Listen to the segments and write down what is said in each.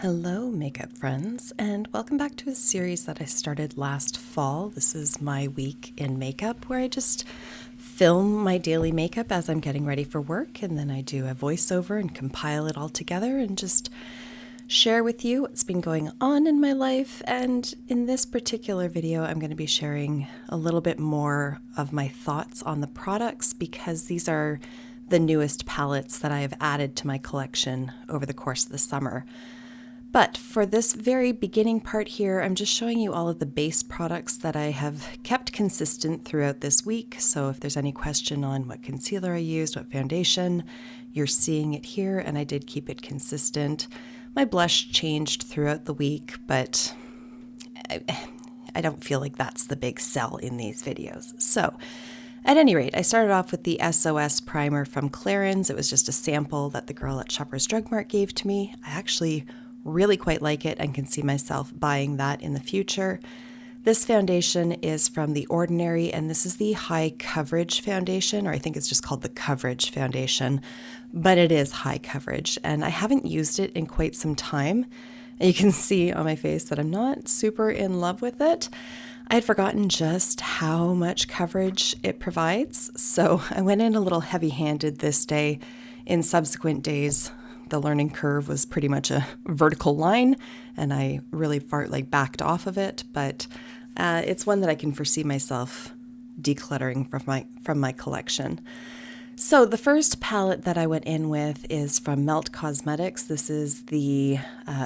Hello, makeup friends, and welcome back to a series that I started last fall. This is my week in makeup where I just film my daily makeup as I'm getting ready for work, and then I do a voiceover and compile it all together and just share with you what's been going on in my life. And in this particular video, I'm going to be sharing a little bit more of my thoughts on the products because these are the newest palettes that I have added to my collection over the course of the summer. But for this very beginning part here, I'm just showing you all of the base products that I have kept consistent throughout this week. So if there's any question on what concealer I used, what foundation, you're seeing it here, and I did keep it consistent. My blush changed throughout the week, but I don't feel like that's the big sell in these videos. So at any rate, I started off with the SOS primer from Clarins. It was just a sample that the girl at Shoppers Drug Mart gave to me. I actually really quite like it and can see myself buying that in the future. This foundation is from The Ordinary, and this is the high coverage foundation, or I think it's just called the coverage foundation, but it is high coverage, and I haven't used it in quite some time. And you can see on my face that I'm not super in love with it. I had forgotten just how much coverage it provides, so I went in a little heavy-handed this day. In subsequent days, the learning curve was pretty much a vertical line, and I really backed off of it, but it's one that I can foresee myself decluttering from my collection. So the first palette that I went in with is from Melt Cosmetics. This is the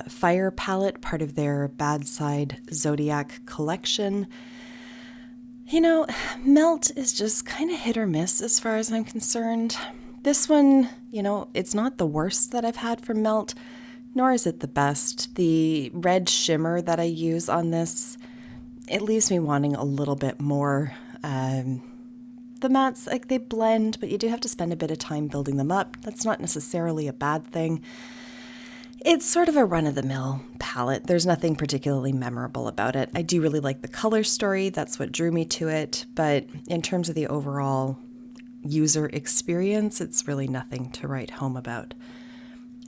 Fire palette, part of their Bad Side Zodiac collection. You know, Melt is just kind of hit or miss as far as I'm concerned. This one, you know, it's not the worst that I've had from Melt, nor is it the best. The red shimmer that I use on this, it leaves me wanting a little bit more. The mattes, like, they blend, but you do have to spend a bit of time building them up. That's not necessarily a bad thing. It's sort of a run-of-the-mill palette. There's nothing particularly memorable about it. I do really like the color story. That's what drew me to it. But in terms of the overall user experience, it's really nothing to write home about.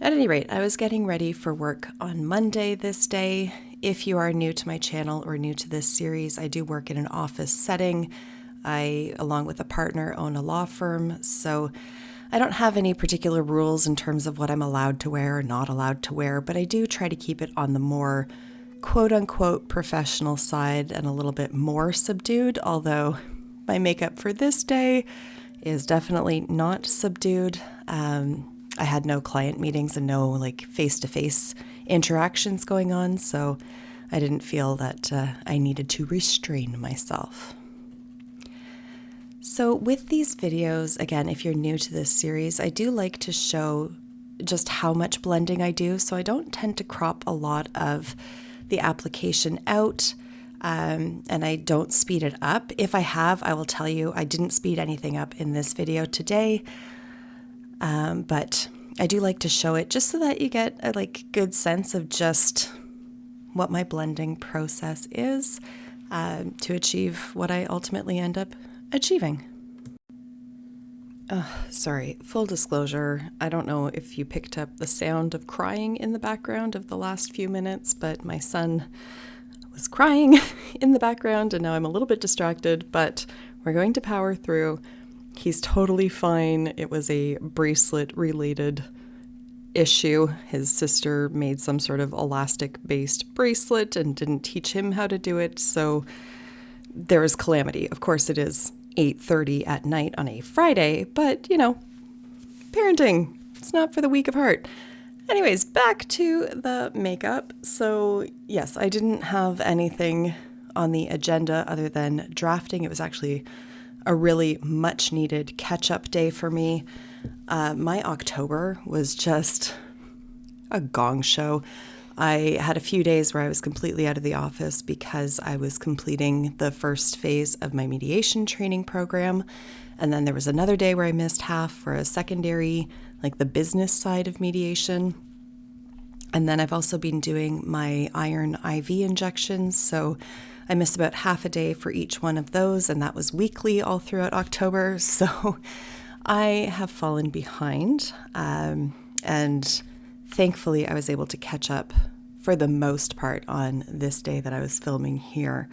At any rate, I was getting ready for work on Monday this day. If you are new to my channel or new to this series, I do work in an office setting. I, along with a partner, own a law firm, so I don't have any particular rules in terms of what I'm allowed to wear or not allowed to wear, but I do try to keep it on the more quote-unquote professional side and a little bit more subdued, although my makeup for this day is definitely not subdued. I had no client meetings and no face-to-face interactions going on, so I didn't feel that I needed to restrain myself. So with these videos, again, if you're new to this series, I do like to show just how much blending I do, so I don't tend to crop a lot of the application out. And I don't speed it up. If I have, I will tell you I didn't speed anything up in this video today, but I do like to show it just so that you get a good sense of just what my blending process is to achieve what I ultimately end up achieving. Sorry, full disclosure, I don't know if you picked up the sound of crying in the background of the last few minutes, but my son was crying in the background, and now I'm a little bit distracted, but we're going to power through. He's totally fine. It was a bracelet-related issue. His sister made some sort of elastic-based bracelet and didn't teach him how to do it, so there is calamity. Of course, it is 8:30 at night on a Friday, but, you know, parenting, it's not for the weak of heart. Anyways, back to the makeup. So yes, I didn't have anything on the agenda other than drafting. It was actually a really much needed catch-up day for me. My October was just a gong show. I had a few days where I was completely out of the office because I was completing the first phase of my mediation training program. And then there was another day where I missed half for a secondary, the business side of mediation. And then I've also been doing my iron IV injections. So I missed about half a day for each one of those. And that was weekly all throughout October. So I have fallen behind. And thankfully, I was able to catch up for the most part on this day that I was filming here.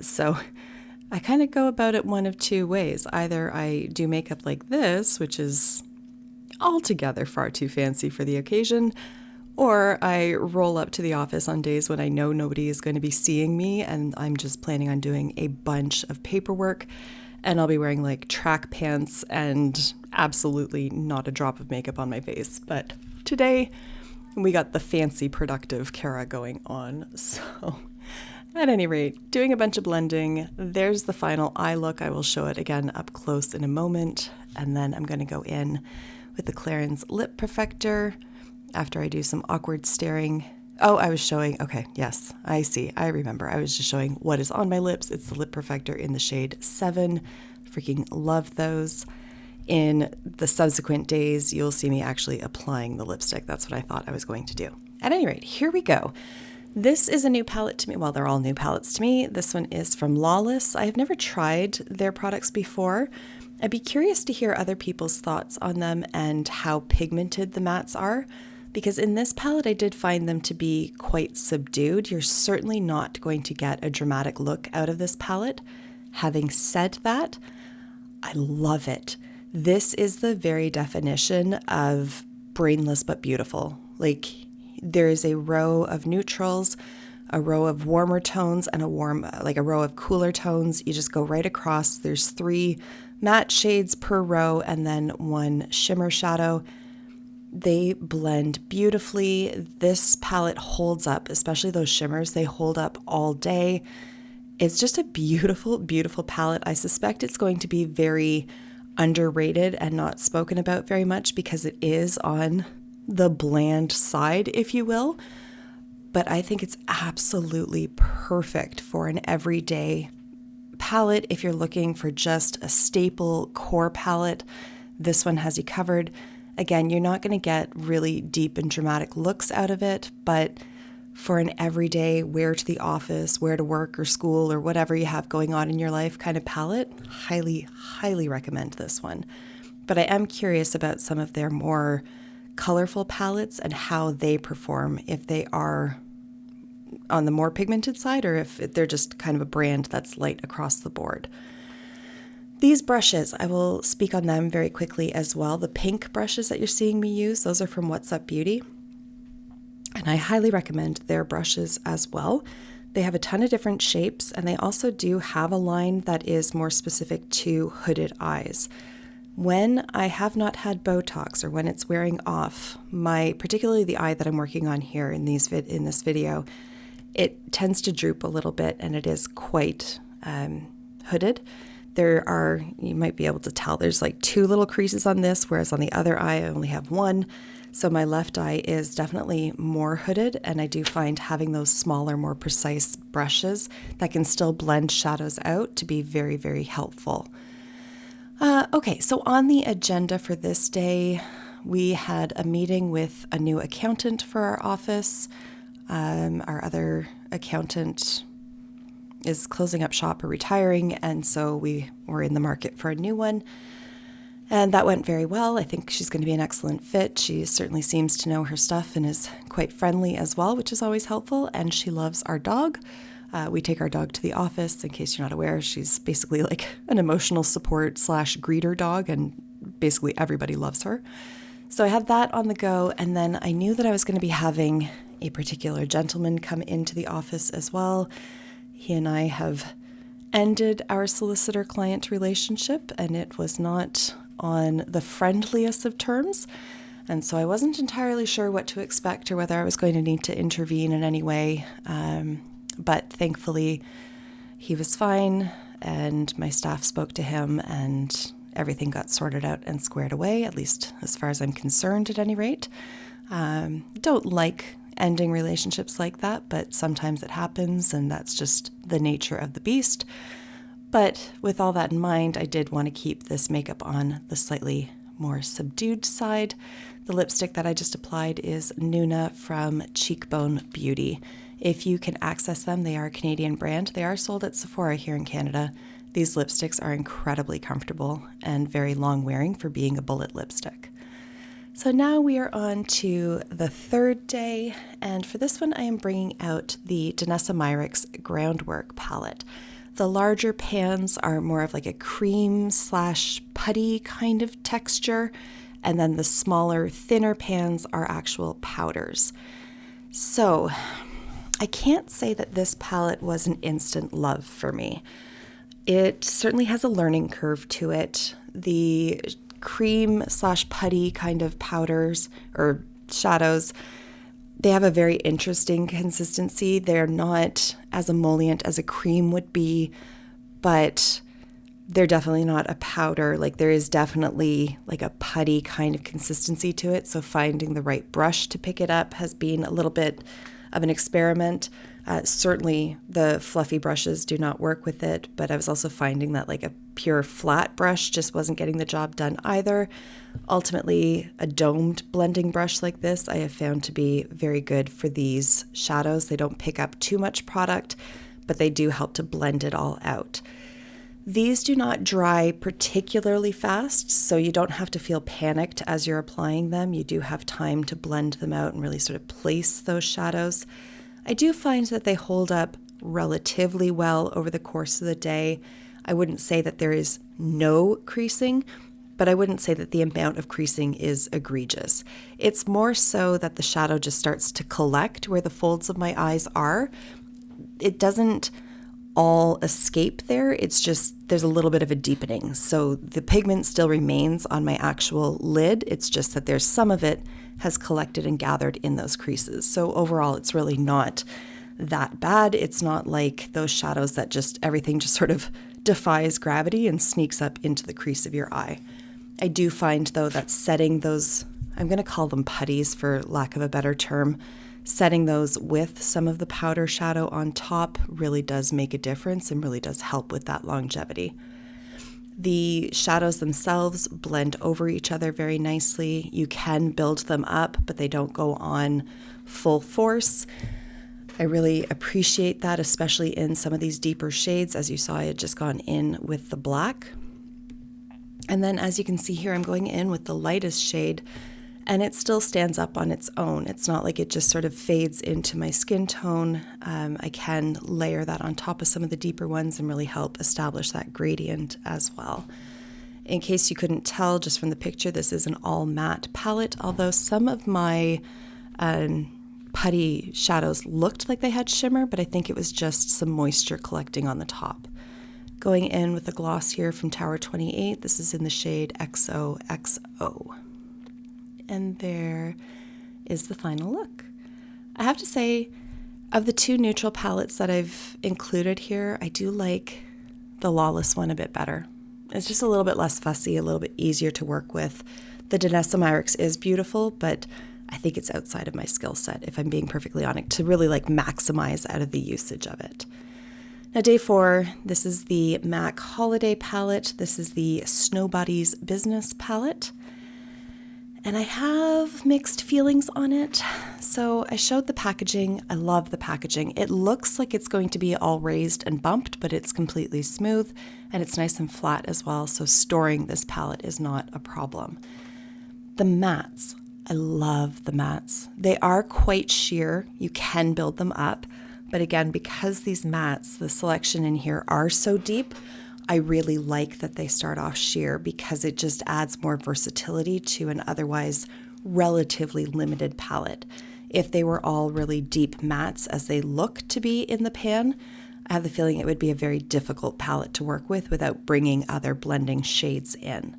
So I kind of go about it one of two ways. Either I do makeup like this, which is altogether far too fancy for the occasion, or I roll up to the office on days when I know nobody is going to be seeing me and I'm just planning on doing a bunch of paperwork, and I'll be wearing like track pants and absolutely not a drop of makeup on my face. But today we got the fancy productive Cara going on. So at any rate, doing a bunch of blending. There's the final eye look. I will show it again up close in a moment. And then I'm going to go in with the Clarins Lip Perfector after I do some awkward staring. Oh, I was showing, okay, yes, I see, I remember. I was just showing what is on my lips. It's the Lip Perfector in the shade 7. Freaking love those. In the subsequent days, you'll see me actually applying the lipstick. That's what I thought I was going to do. At any rate, here we go. This is a new palette to me. Well, they're all new palettes to me. This one is from Lawless. I have never tried their products before. I'd be curious to hear other people's thoughts on them and how pigmented the mattes are, because in this palette I did find them to be quite subdued. You're certainly not going to get a dramatic look out of this palette. Having said that, I love it. This is the very definition of brainless but beautiful. Like, there is a row of neutrals, a row of warmer tones, and a row of cooler tones. You just go right across. There's 3 matte shades per row and then 1 shimmer shadow. They blend beautifully. This palette holds up, especially those shimmers. They hold up all day. It's just a beautiful, beautiful palette. I suspect it's going to be very underrated and not spoken about very much because it is on the bland side, if you will. But I think it's absolutely perfect for an everyday palette. If you're looking for just a staple core palette, this one has you covered. Again, you're not going to get really deep and dramatic looks out of it, but for an everyday wear to the office, wear to work or school or whatever you have going on in your life kind of palette, highly, highly recommend this one. But I am curious about some of their more colorful palettes and how they perform, if they are on the more pigmented side or if they're just kind of a brand that's light across the board. These brushes, I will speak on them very quickly as well. The pink brushes that you're seeing me use, those are from What's Up Beauty. And I highly recommend their brushes as well. They have a ton of different shapes, and they also do have a line that is more specific to hooded eyes. When I have not had Botox or when it's wearing off, particularly the eye that I'm working on here in this video, it tends to droop a little bit and it is quite hooded. You might be able to tell, there's like 2 little creases on this, whereas on the other eye I only have 1. So my left eye is definitely more hooded, and I do find having those smaller, more precise brushes that can still blend shadows out to be very, very helpful. Okay, so on the agenda for this day, we had a meeting with a new accountant for our office. Our other accountant is closing up shop or retiring, and so we were in the market for a new one. And that went very well. I think she's going to be an excellent fit. She certainly seems to know her stuff and is quite friendly as well, which is always helpful. And she loves our dog. We take our dog to the office. In case you're not aware, she's basically like an emotional support / greeter dog, and basically everybody loves her. So I had that on the go, and then I knew that I was going to be having a particular gentleman come into the office as well. He and I have ended our solicitor-client relationship, and it was not on the friendliest of terms. And so I wasn't entirely sure what to expect or whether I was going to need to intervene in any way. But thankfully, he was fine, and my staff spoke to him, and everything got sorted out and squared away, at least as far as I'm concerned, at any rate. Don't like ending relationships like that, but sometimes it happens, and that's just the nature of the beast. But with all that in mind, I did want to keep this makeup on the slightly more subdued side. The lipstick that I just applied is Nuna from Cheekbone Beauty. If you can access them, they are a Canadian brand. They are sold at Sephora here in Canada. These lipsticks are incredibly comfortable and very long wearing for being a bullet lipstick. So now we are on to the third day, and for this one I am bringing out the Danessa Myricks Groundwork palette. The larger pans are more of like a cream / putty kind of texture, and then the smaller, thinner pans are actual powders. So I can't say that this palette was an instant love for me. It certainly has a learning curve to it. The cream / putty kind of powders or shadows, they have a very interesting consistency. They're not as emollient as a cream would be, but they're definitely not a powder. Like there is definitely like a putty kind of consistency to it. So finding the right brush to pick it up has been a little bit of an experiment. Certainly the fluffy brushes do not work with it, but I was also finding that like a pure flat brush just wasn't getting the job done either. Ultimately, a domed blending brush like this I have found to be very good for these shadows. They don't pick up too much product, but they do help to blend it all out. These do not dry particularly fast, so you don't have to feel panicked as you're applying them. You do have time to blend them out and really sort of place those shadows. I do find that they hold up relatively well over the course of the day. I wouldn't say that there is no creasing, but I wouldn't say that the amount of creasing is egregious. It's more so that the shadow just starts to collect where the folds of my eyes are. It doesn't all escape there. It's just there's a little bit of a deepening. So the pigment still remains on my actual lid. It's just that there's some of it has collected and gathered in those creases. So overall, it's really not that bad. It's not like those shadows that just everything just sort of defies gravity and sneaks up into the crease of your eye. I do find though that setting those, I'm going to call them putties for lack of a better term, setting those with some of the powder shadow on top really does make a difference and really does help with that longevity. The shadows themselves blend over each other very nicely. You can build them up, but they don't go on full force. I really appreciate that, especially in some of these deeper shades. As you saw, I had just gone in with the black. And then as you can see here, I'm going in with the lightest shade, and it still stands up on its own. It's not like it just sort of fades into my skin tone. I can layer that on top of some of the deeper ones and really help establish that gradient as well. In case you couldn't tell just from the picture, this is an all matte palette, although some of my putty shadows looked like they had shimmer, but I think it was just some moisture collecting on the top. Going in with the gloss here from Tower 28, this is in the shade XOXO. And there is the final look. I have to say, of the two neutral palettes that I've included here, I do like the Lawless one a bit better. It's just a little bit less fussy, a little bit easier to work with. The Danessa Myricks is beautiful, but I think it's outside of my skill set, if I'm being perfectly honest, to really like maximize out of the usage of it. Now, day 4, this is the MAC Holiday palette. This is the Snowbody's Business palette. And I have mixed feelings on it. So I showed the packaging. I love the packaging. It looks like it's going to be all raised and bumped, but it's completely smooth and it's nice and flat as well. So storing this palette is not a problem. The mattes, I love the mattes. They are quite sheer. You can build them up. But again, because these mattes, the selection in here are so deep, I really like that they start off sheer because it just adds more versatility to an otherwise relatively limited palette. If they were all really deep mattes as they look to be in the pan, I have the feeling it would be a very difficult palette to work with without bringing other blending shades in.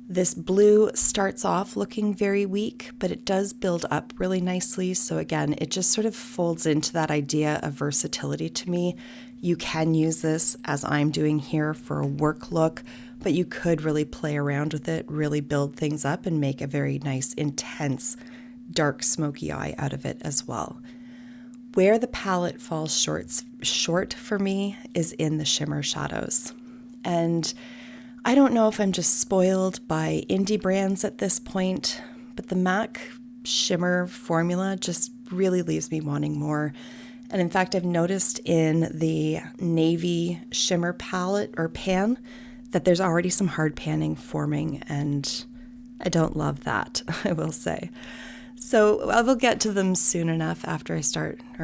This blue starts off looking very weak, but it does build up really nicely. So again, it just sort of folds into that idea of versatility to me. You can use this as I'm doing here for a work look, but you could really play around with it, really build things up and make a very nice, intense, dark, smoky eye out of it as well. Where the palette falls short for me is in the shimmer shadows. And I don't know if I'm just spoiled by indie brands at this point, but the MAC shimmer formula just really leaves me wanting more. And in fact, I've noticed in the navy shimmer palette or pan that there's already some hard panning forming, and I don't love that, I will say. So I will get to them soon enough after I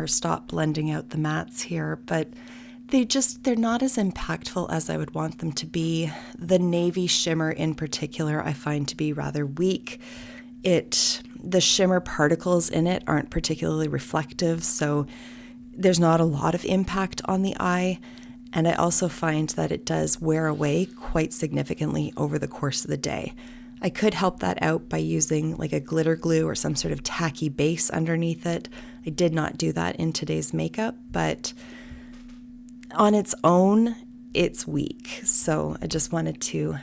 stop blending out the mattes here, but they're not as impactful as I would want them to be. The navy shimmer in particular I find to be rather weak. The shimmer particles in it aren't particularly reflective, so there's not a lot of impact on the eye. And I also find that it does wear away quite significantly over the course of the day. I could help that out by using like a glitter glue or some sort of tacky base underneath it. I did not do that in today's makeup, but on its own, it's weak. So I just wanted to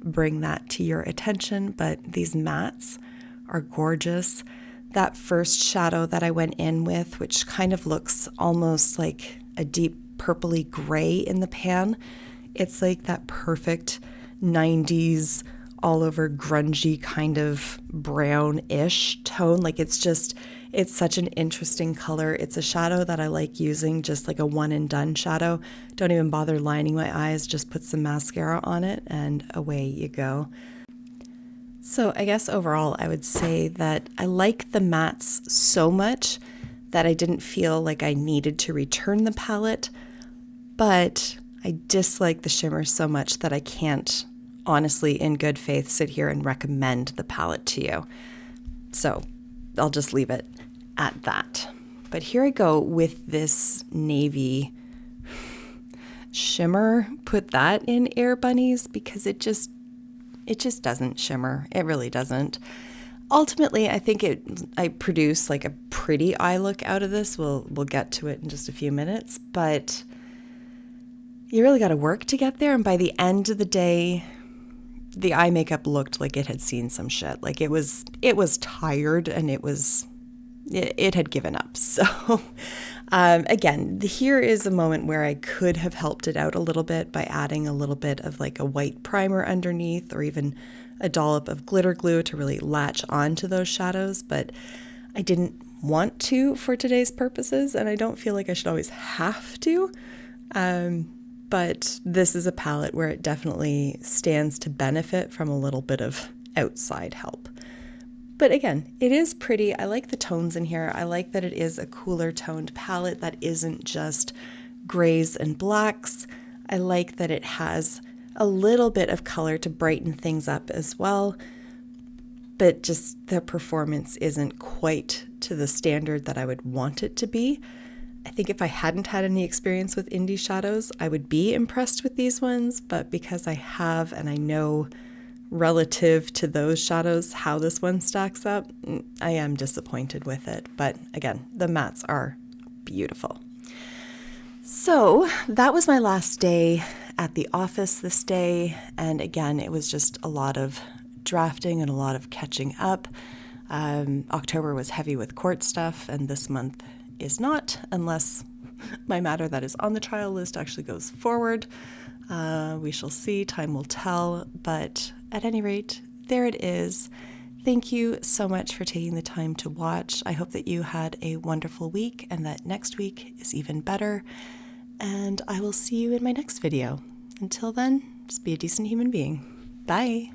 bring that to your attention. But these mattes are gorgeous. That first shadow that I went in with, which kind of looks almost like a deep purpley gray in the pan, it's like that perfect 90s all over grungy kind of brownish tone. Like it's such an interesting color. It's a shadow that I like using, just like a one and done shadow. Don't even bother lining my eyes, just put some mascara on it and away you go. So I guess overall I would say that I like the mattes so much that I didn't feel like I needed to return the palette, but I dislike the shimmer so much that I can't honestly, in good faith, sit here and recommend the palette to you. So I'll just leave it at that. But here I go with this navy shimmer. Put that in Air Bunnies because it just doesn't shimmer. It really doesn't. Ultimately, I think I produce like a pretty eye look out of this. We'll get to it in just a few minutes, but you really got to work to get there. And by the end of the day, the eye makeup looked like it had seen some shit. Like it was tired and it had given up. So again, here is a moment where I could have helped it out a little bit by adding a little bit of like a white primer underneath or even a dollop of glitter glue to really latch onto those shadows. But I didn't want to for today's purposes, and I don't feel like I should always have to. But this is a palette where it definitely stands to benefit from a little bit of outside help. But again, it is pretty. I like the tones in here. I like that it is a cooler toned palette that isn't just grays and blacks. I like that it has a little bit of color to brighten things up as well. But just the performance isn't quite to the standard that I would want it to be. I think if I hadn't had any experience with indie shadows, I would be impressed with these ones, but because I have and I know relative to those shadows how this one stacks up, I am disappointed with it. But again, the mattes are beautiful. So that was my last day at the office this day, and again, it was just a lot of drafting and a lot of catching up. October was heavy with court stuff, and this month is not, unless my matter that is on the trial list actually goes forward. We shall see, time will tell, but at any rate, there it is. Thank you so much for taking the time to watch. I hope that you had a wonderful week and that next week is even better, and I will see you in my next video. Until then, just be a decent human being. Bye.